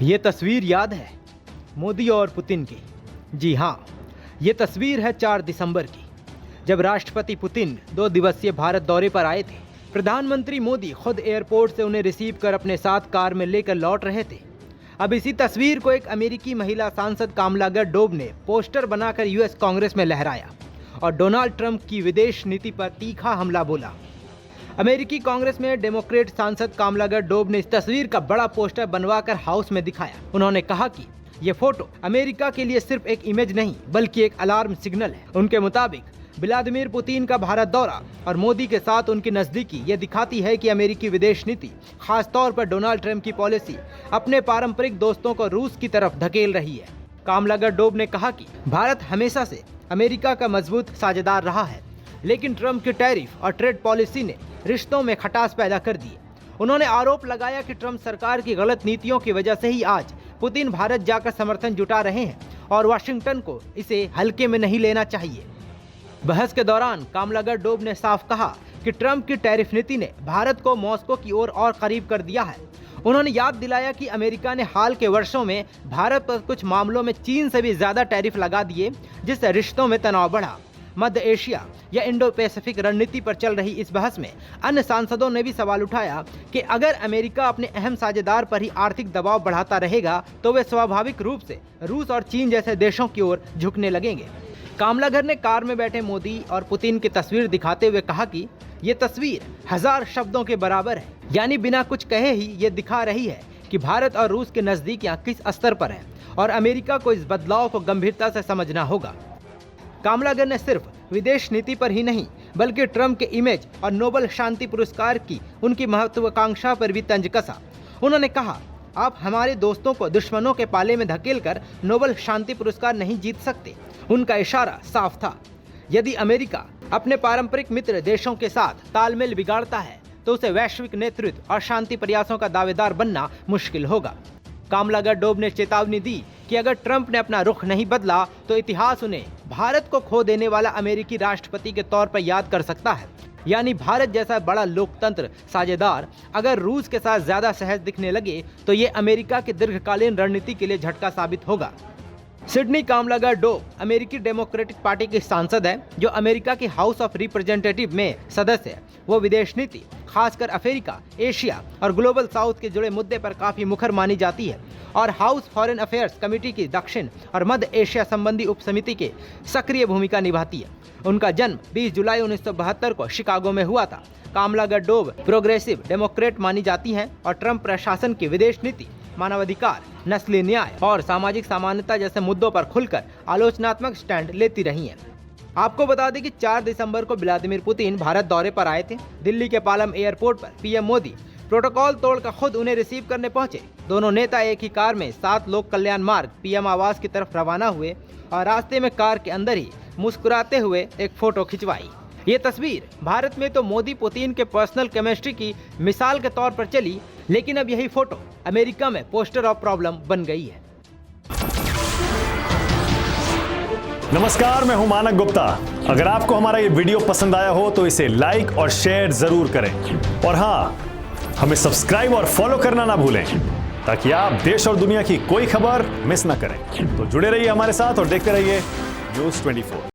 ये तस्वीर याद है मोदी और पुतिन की। जी हाँ, ये तस्वीर है 4 दिसंबर की, जब राष्ट्रपति पुतिन 2 दिवसीय भारत दौरे पर आए थे। प्रधानमंत्री मोदी खुद एयरपोर्ट से उन्हें रिसीव कर अपने साथ कार में लेकर लौट रहे थे। अब इसी तस्वीर को एक अमेरिकी महिला सांसद कामला गर्डोव ने पोस्टर बनाकर यूएस कांग्रेस में लहराया और डोनाल्ड ट्रंप की विदेश नीति पर तीखा हमला बोला। अमेरिकी कांग्रेस में डेमोक्रेट सांसद कामला गर्डोव ने इस तस्वीर का बड़ा पोस्टर बनवाकर हाउस में दिखाया। उन्होंने कहा कि ये फोटो अमेरिका के लिए सिर्फ एक इमेज नहीं बल्कि एक अलार्म सिग्नल है। उनके मुताबिक व्लादिमीर पुतिन का भारत दौरा और मोदी के साथ उनकी नज़दीकी ये दिखाती है कि अमेरिकी विदेश नीति, खासतौर पर डोनाल्ड ट्रंप की पॉलिसी, अपने पारंपरिक दोस्तों को रूस की तरफ धकेल रही है। कामला गर्डोव ने कहा कि भारत हमेशा से अमेरिका का मजबूत साझेदार रहा है, लेकिन ट्रंप की टैरिफ और ट्रेड पॉलिसी ने रिश्तों में खटास पैदा कर दी। उन्होंने आरोप लगाया कि ट्रंप सरकार की गलत नीतियों की वजह से ही आज पुतिन भारत जाकर समर्थन जुटा रहे हैं और वाशिंगटन को इसे हल्के में नहीं लेना चाहिए। बहस के दौरान कामला गर्डोव ने साफ कहा कि ट्रंप की टैरिफ नीति ने भारत को मॉस्को की ओर और करीब कर दिया है। उन्होंने याद दिलाया कि अमेरिका ने हाल के वर्षों में भारत पर कुछ मामलों में चीन से भी ज्यादा टैरिफ लगा दिए, जिससे रिश्तों में तनाव बढ़ा। मध्य एशिया या इंडो पैसिफिक रणनीति पर चल रही इस बहस में अन्य सांसदों ने भी सवाल उठाया कि अगर अमेरिका अपने अहम साझेदार पर ही आर्थिक दबाव बढ़ाता रहेगा तो वे स्वाभाविक रूप से रूस और चीन जैसे देशों की ओर झुकने लगेंगे। कामलागर ने कार में बैठे मोदी और पुतिन की तस्वीर दिखाते हुए कहा कि ये तस्वीर 1000 शब्दों के बराबर है, यानी बिना कुछ कहे ही ये दिखा रही है कि भारत और रूस की नज़दीकियां किस स्तर पर हैं और अमेरिका को इस बदलाव को गंभीरता से समझना होगा। कामलागर ने सिर्फ विदेश नीति पर ही नहीं बल्कि ट्रंप के इमेज और नोबेल शांति पुरस्कार की उनकी महत्वाकांक्षा पर भी तंज कसा। उन्होंने कहा, आप हमारे दोस्तों को दुश्मनों के पाले में धकेलकर नोबेल शांति पुरस्कार नहीं जीत सकते। उनका इशारा साफ था, यदि अमेरिका अपने पारंपरिक मित्र देशों के साथ तालमेल बिगाड़ता है तो उसे वैश्विक नेतृत्व और शांति प्रयासों का दावेदार बनना मुश्किल होगा। कामला गर्डोव ने चेतावनी दी कि अगर ट्रंप ने अपना रुख नहीं बदला तो इतिहास उन्हें भारत को खो देने वाला अमेरिकी राष्ट्रपति के तौर पर याद कर सकता है। यानी भारत जैसा बड़ा लोकतंत्र साझेदार अगर रूस के साथ ज्यादा सहज दिखने लगे तो ये अमेरिका की दीर्घकालीन रणनीति के लिए झटका साबित होगा। सिडनी कामला गर्डोव अमेरिकी डेमोक्रेटिक पार्टी की सांसद है जो अमेरिका की हाउस ऑफ रिप्रेजेंटेटिव में सदस्य है। वो विदेश नीति, खासकर अफ्रीका, एशिया और ग्लोबल साउथ के जुड़े मुद्दे पर काफी मुखर मानी जाती है और हाउस फॉरेन अफेयर्स कमेटी की दक्षिण और मध्य एशिया संबंधी उपसमिति के सक्रिय भूमिका निभाती है। उनका जन्म 20 जुलाई 1972 को शिकागो में हुआ था। कामला गर्डोव प्रोग्रेसिव डेमोक्रेट मानी जाती हैं और ट्रंप प्रशासन की विदेश नीति, मानवाधिकार, नस्लीय न्याय और सामाजिक समानता जैसे मुद्दों पर खुलकर आलोचनात्मक स्टैंड लेती रही हैं। आपको बता दें कि 4 दिसंबर को व्लादिमीर पुतिन भारत दौरे पर आए थे। दिल्ली के पालम एयरपोर्ट पर पीएम मोदी प्रोटोकॉल तोड़कर खुद उन्हें रिसीव करने पहुंचे। दोनों नेता एक ही कार में 7 लोक कल्याण मार्ग पीएम आवास की तरफ रवाना हुए और रास्ते में कार के अंदर ही मुस्कुराते हुए एक फोटो खिंचवाई। ये तस्वीर भारत में तो मोदी पुतिन के पर्सनल केमिस्ट्री की मिसाल के तौर पर चली, लेकिन अब यही फोटो अमेरिका में पोस्टर ऑफ प्रॉब्लम बन गई है। नमस्कार, मैं हूं मानक गुप्ता। अगर आपको हमारा ये वीडियो पसंद आया हो तो इसे लाइक और शेयर जरूर करें और हाँ, हमें सब्सक्राइब और फॉलो करना ना भूलें ताकि आप देश और दुनिया की कोई खबर मिस ना करें। तो जुड़े रहिए हमारे साथ और देखते रहिए न्यूज़ 24।